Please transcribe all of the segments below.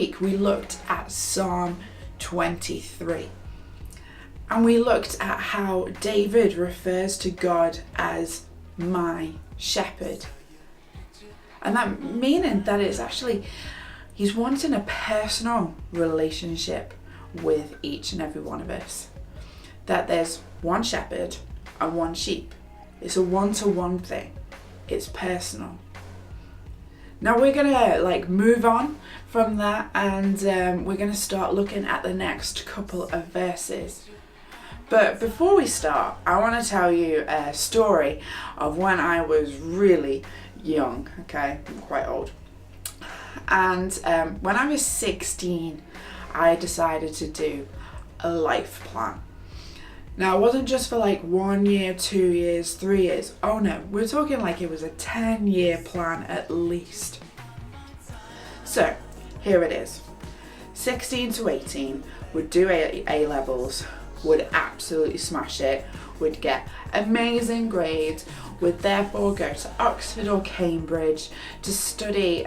week we looked at Psalm 23. And we looked at how David refers to God as my shepherd. And that meaning that it's actually, he's wanting a personal relationship with each and every one of us. That there's one shepherd and one sheep. It's a one-to-one thing. It's personal. Now we're gonna move on from that, and we're gonna start looking at the next couple of verses. But before we start, I want to tell you a story of when I was really young. Okay, I'm quite old. And when I was 16, I decided to do a life plan. Now, it wasn't just for 1 year, 2 years, 3 years. Oh no, we're talking it was a 10-year plan at least. So, here it is. 16 to 18 would do A-levels, would absolutely smash it, would get amazing grades, would therefore go to Oxford or Cambridge to study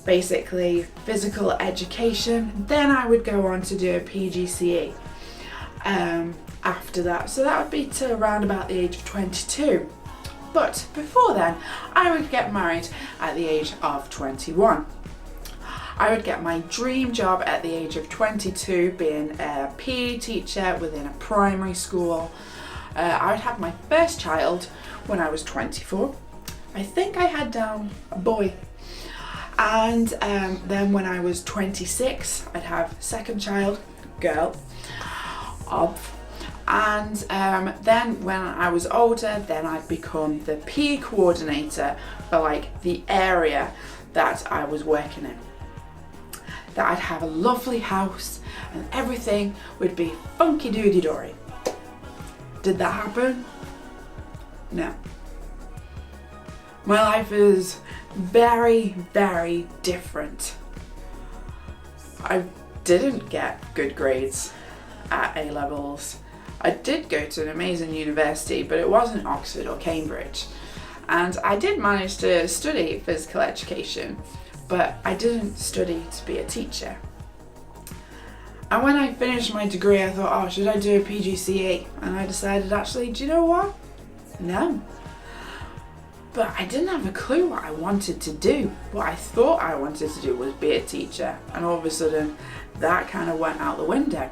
basically physical education. Then I would go on to do a PGCE after that. So that would be to around about the age of 22. But before then, I would get married at the age of 21. I would get my dream job at the age of 22, being a PE teacher within a primary school. I would have my first child when I was 24. I think I had down a boy. And then when I was 26, I'd have second child, girl. And then when I was older, then I'd become the PE coordinator for the area that I was working in. That I'd have a lovely house and everything would be funky doody dory. Did that happen? No. My life is very, very different. I didn't get good grades at A-levels. I did go to an amazing university, but it wasn't Oxford or Cambridge. And I did manage to study physical education, but I didn't study to be a teacher. And when I finished my degree, I thought, oh, should I do a PGCE? And I decided, actually, do you know what? No. But I didn't have a clue what I wanted to do. What I thought I wanted to do was be a teacher. And all of a sudden, that kind of went out the window.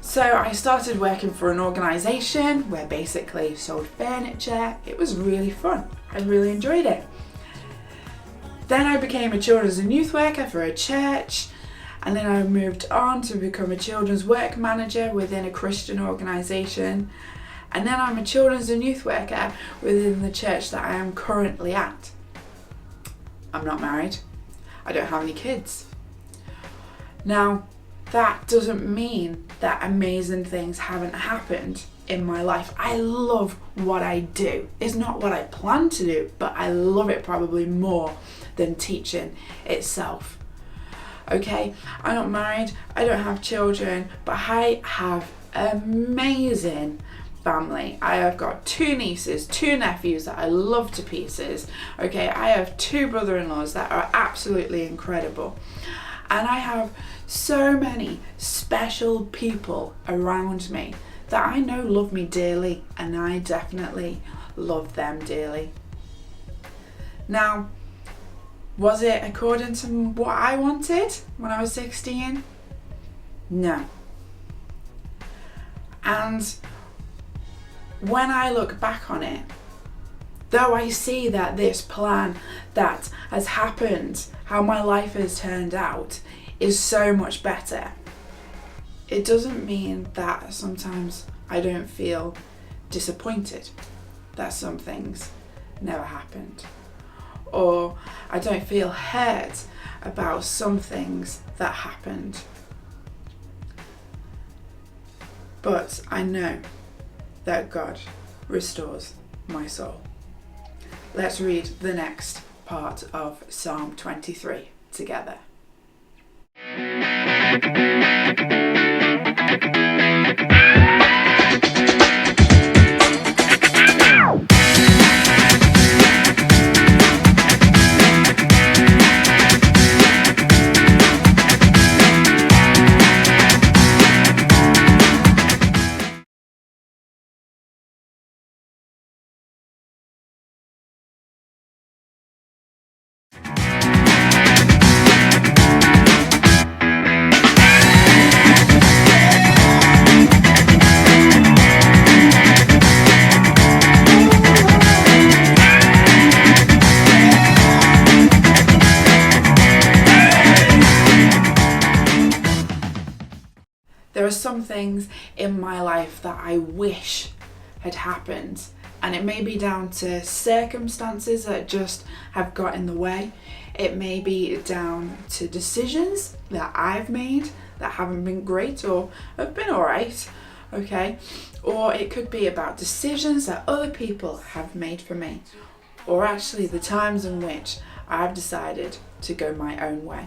So I started working for an organisation where basically sold furniture. It was really fun. I really enjoyed it. Then I became a children's and youth worker for a church, and then I moved on to become a children's work manager within a Christian organisation, and then I'm a children's and youth worker within the church that I am currently at. I'm not married. I don't have any kids. Now, that doesn't mean that amazing things haven't happened in my life. I love what I do. It's not what I plan to do, but I love it probably more than teaching itself. Okay, I'm not married, I don't have children, but I have amazing family. I have got 2 nieces, 2 nephews that I love to pieces. Okay, I have 2 brother-in-laws that are absolutely incredible. And I have so many special people around me that I know love me dearly, and I definitely love them dearly. Now, was it according to what I wanted when I was 16? No. And when I look back on it, though I see that this plan that has happened, how my life has turned out, is so much better, it doesn't mean that sometimes I don't feel disappointed that some things never happened, or I don't feel hurt about some things that happened. But I know that God restores my soul. Let's read the next part of Psalm 23 together. There are some things in my life that I wish had happened, and it may be down to circumstances that just have got in the way. It may be down to decisions that I've made that haven't been great or have been alright, okay? Or it could be about decisions that other people have made for me, or actually the times in which I've decided to go my own way.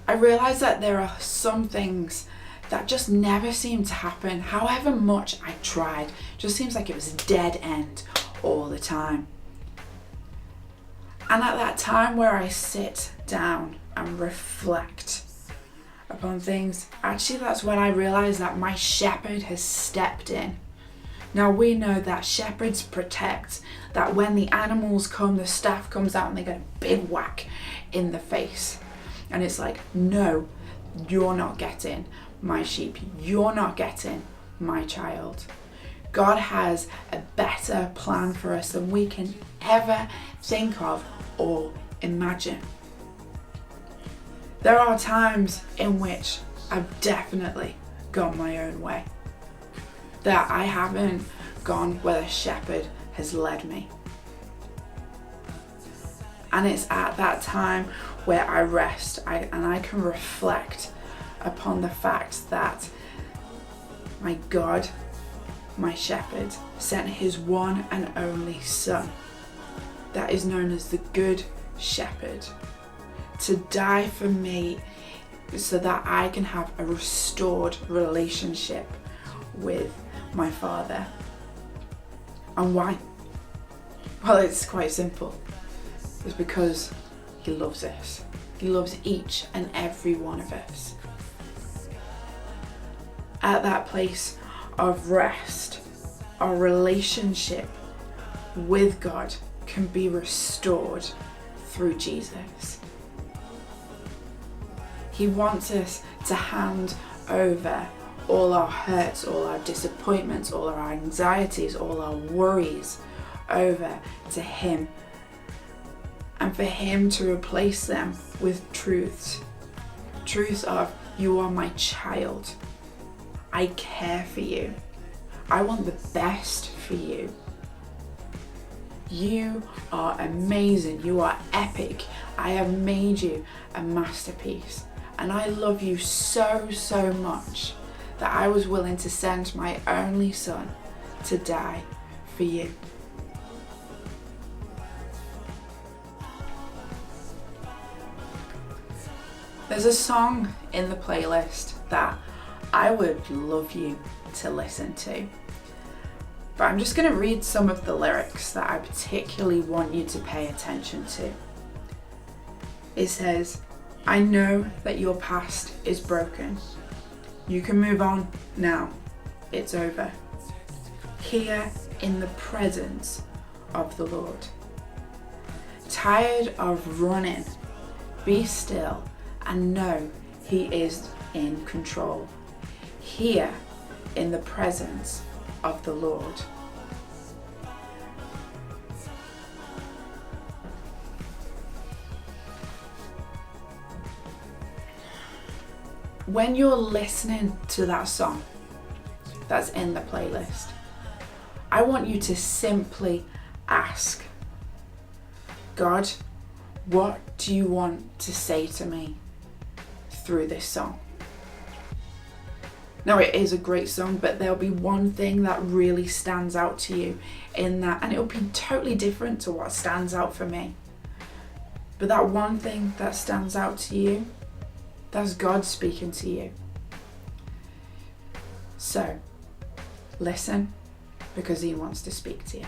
I realise that there are some things that just never seem to happen, however much I tried. Just seems like it was a dead end all the time. And at that time where I sit down and reflect upon things, actually that's when I realise that my shepherd has stepped in. Now we know that shepherds protect, that when the animals come, the staff comes out and they get a big whack in the face. And it's like, no, you're not getting my sheep. You're not getting my child. God has a better plan for us than we can ever think of or imagine. There are times in which I've definitely gone my own way, that I haven't gone where the shepherd has led me. And it's at that time where I rest and I can reflect upon the fact that my God, my shepherd, sent his one and only son, that is known as the Good Shepherd, to die for me so that I can have a restored relationship with my Father. And why? Well, it's quite simple. It's because he loves us. He loves each and every one of us. At that place of rest, our relationship with God can be restored through Jesus. He wants us to hand over all our hurts, all our disappointments, all our anxieties, all our worries over to him, and for him to replace them with truths of, you are my child, I care for you, I want the best for you, you are amazing, you are epic, I have made you a masterpiece, and I love you so much that I was willing to send my only son to die for you. There's a song in the playlist that I would love you to listen to, but I'm just going to read some of the lyrics that I particularly want you to pay attention to. It says, I know that your past is broken. You can move on now. It's over. Here in the presence of the Lord. Tired of running? Be still and know he is in control. Here in the presence of the Lord. When you're listening to that song that's in the playlist, I want you to simply ask, God, what do you want to say to me through this song? Now, it is a great song, but there'll be one thing that really stands out to you in that, and it'll be totally different to what stands out for me. But that one thing that stands out to you, that's God speaking to you. So, listen, because he wants to speak to you.